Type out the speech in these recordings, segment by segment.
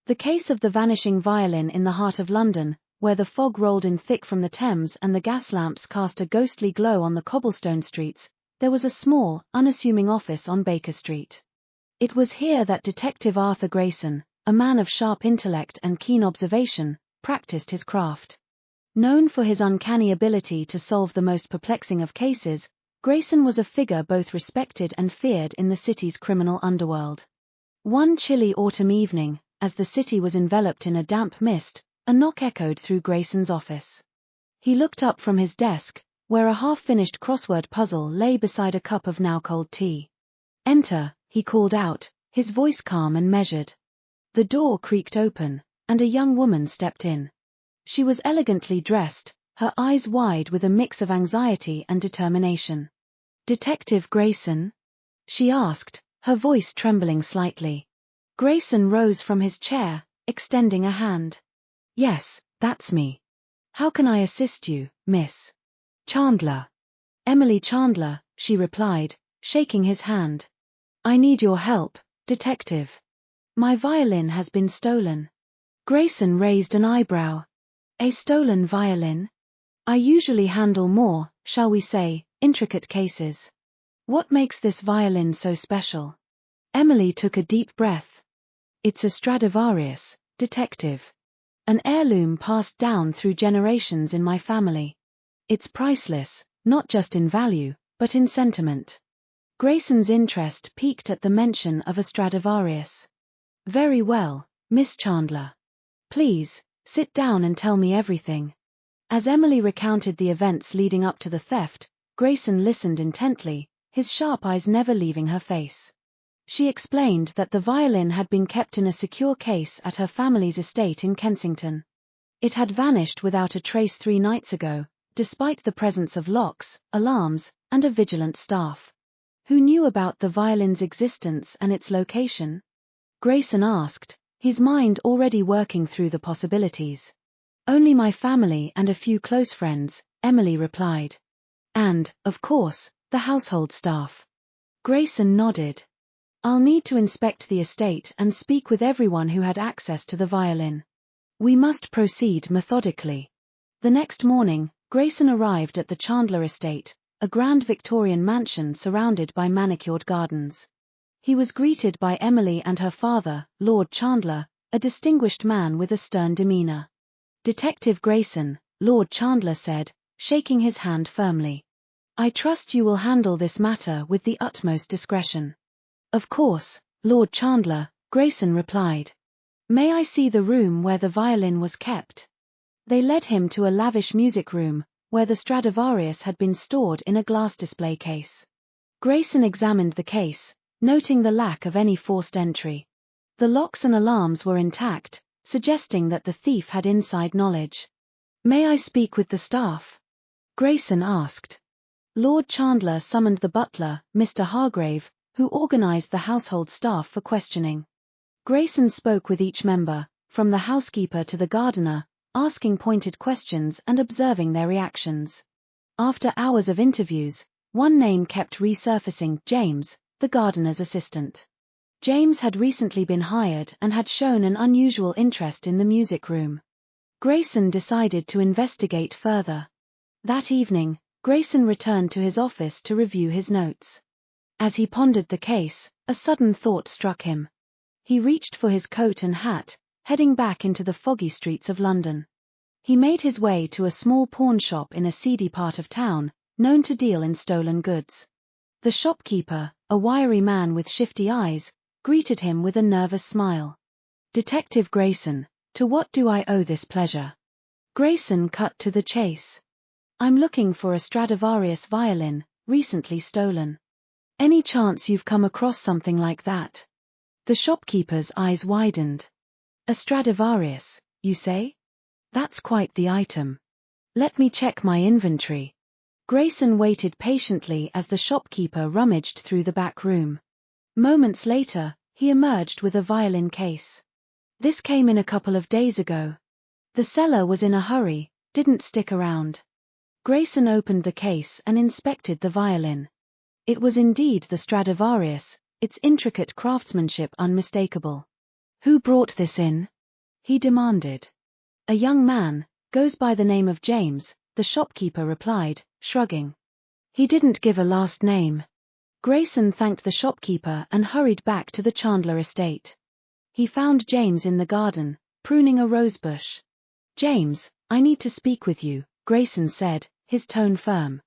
The case of the Vanishing Violin in the heart of London, where the fog rolled in thick from the Thames and the gas lamps cast a ghostly glow on the cobblestone streets, there was a small, unassuming office on Baker Street. It was here that Detective Arthur Grayson, a man of sharp intellect and keen observation, practiced his craft. Known for his uncanny ability to solve the most perplexing of cases, Grayson was a figure both respected and feared in the city's criminal underworld. One chilly autumn evening, as the city was enveloped in a damp mist, a knock echoed through Grayson's office. He looked up from his desk, where a half-finished crossword puzzle lay beside a cup of now-cold tea. "Enter," he called out, his voice calm and measured. The door creaked open, and a young woman stepped in. She was elegantly dressed, her eyes wide with a mix of anxiety and determination. "Detective Grayson?" she asked, her voice trembling slightly. Grayson rose from his chair, extending a hand. "Yes, that's me. How can I assist you, Miss Chandler?" "Emily Chandler," she replied, shaking his hand. "I need your help, detective. My violin has been stolen." Grayson raised an eyebrow. "A stolen violin? I usually handle more, shall we say, intricate cases. What makes this violin so special?" Emily took a deep breath. "It's a Stradivarius, detective. An heirloom passed down through generations in my family. It's priceless, not just in value, but in sentiment." Grayson's interest peaked at the mention of a Stradivarius. "Very well, Miss Chandler. Please, sit down and tell me everything." As Emily recounted the events leading up to the theft, Grayson listened intently, his sharp eyes never leaving her face. She explained that the violin had been kept in a secure case at her family's estate in Kensington. It had vanished without a trace 3 nights ago, despite the presence of locks, alarms, and a vigilant staff. "Who knew about the violin's existence and its location?" Grayson asked, his mind already working through the possibilities. "Only my family and a few close friends," Emily replied. "And, of course, the household staff." Grayson nodded. "I'll need to inspect the estate and speak with everyone who had access to the violin. We must proceed methodically." The next morning, Grayson arrived at the Chandler estate, a grand Victorian mansion surrounded by manicured gardens. He was greeted by Emily and her father, Lord Chandler, a distinguished man with a stern demeanor. "Detective Grayson," Lord Chandler said, shaking his hand firmly. "I trust you will handle this matter with the utmost discretion." "Of course, Lord Chandler," Grayson replied. "May I see the room where the violin was kept?" They led him to a lavish music room, where the Stradivarius had been stored in a glass display case. Grayson examined the case, noting the lack of any forced entry. The locks and alarms were intact, suggesting that the thief had inside knowledge. "May I speak with the staff?" Grayson asked. Lord Chandler summoned the butler, Mr. Hargrave, who organized the household staff for questioning. Grayson spoke with each member, from the housekeeper to the gardener, asking pointed questions and observing their reactions. After hours of interviews, one name kept resurfacing: James, the gardener's assistant. James had recently been hired and had shown an unusual interest in the music room. Grayson decided to investigate further. That evening, Grayson returned to his office to review his notes. As he pondered the case, a sudden thought struck him. He reached for his coat and hat, heading back into the foggy streets of London. He made his way to a small pawn shop in a seedy part of town, known to deal in stolen goods. The shopkeeper, a wiry man with shifty eyes, greeted him with a nervous smile. "Detective Grayson, to what do I owe this pleasure?" Grayson cut to the chase. "I'm looking for a Stradivarius violin, recently stolen. Any chance you've come across something like that?" The shopkeeper's eyes widened. "A Stradivarius, you say? That's quite the item. Let me check my inventory." Grayson waited patiently as the shopkeeper rummaged through the back room. Moments later, he emerged with a violin case. "This came in a couple of days ago. The seller was in a hurry, didn't stick around." Grayson opened the case and inspected the violin. It was indeed the Stradivarius, its intricate craftsmanship unmistakable. "Who brought this in?" he demanded. A young man, goes by the name of James, the shopkeeper replied, shrugging. He didn't give a last name. Grayson thanked the shopkeeper and hurried back to the Chandler estate. He found James in the garden, pruning a rosebush. James, I need to speak with you, Grayson said, his tone firm.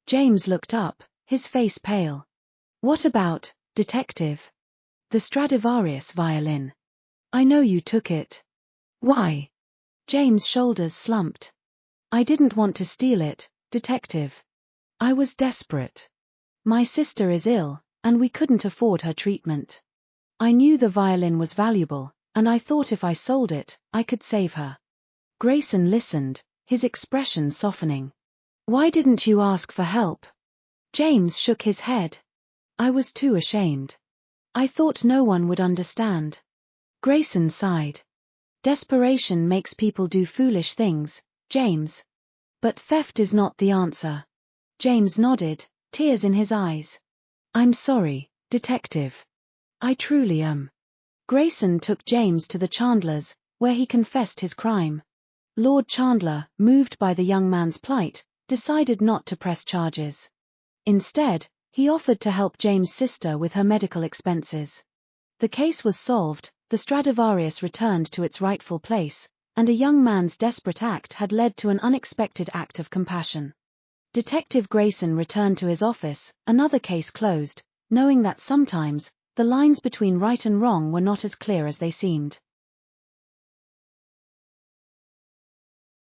James looked up, his face pale. What about, detective? The Stradivarius violin. I know you took it. Why? James' shoulders slumped. I didn't want to steal it, detective. I was desperate. My sister is ill, and we couldn't afford her treatment. I knew the violin was valuable, and I thought if I sold it, I could save her. Grayson listened, his expression softening. Why didn't you ask for help? James shook his head. I was too ashamed. I thought no one would understand. Grayson sighed. Desperation makes people do foolish things, James. But theft is not the answer. James nodded, tears in his eyes. I'm sorry, detective. I truly am. Grayson took James to the Chandlers, where he confessed his crime. Lord Chandler, moved by the young man's plight, decided not to press charges. Instead, he offered to help James' sister with her medical expenses. The case was solved, the Stradivarius returned to its rightful place, and a young man's desperate act had led to an unexpected act of compassion. Detective Grayson returned to his office, another case closed, knowing that sometimes, the lines between right and wrong were not as clear as they seemed.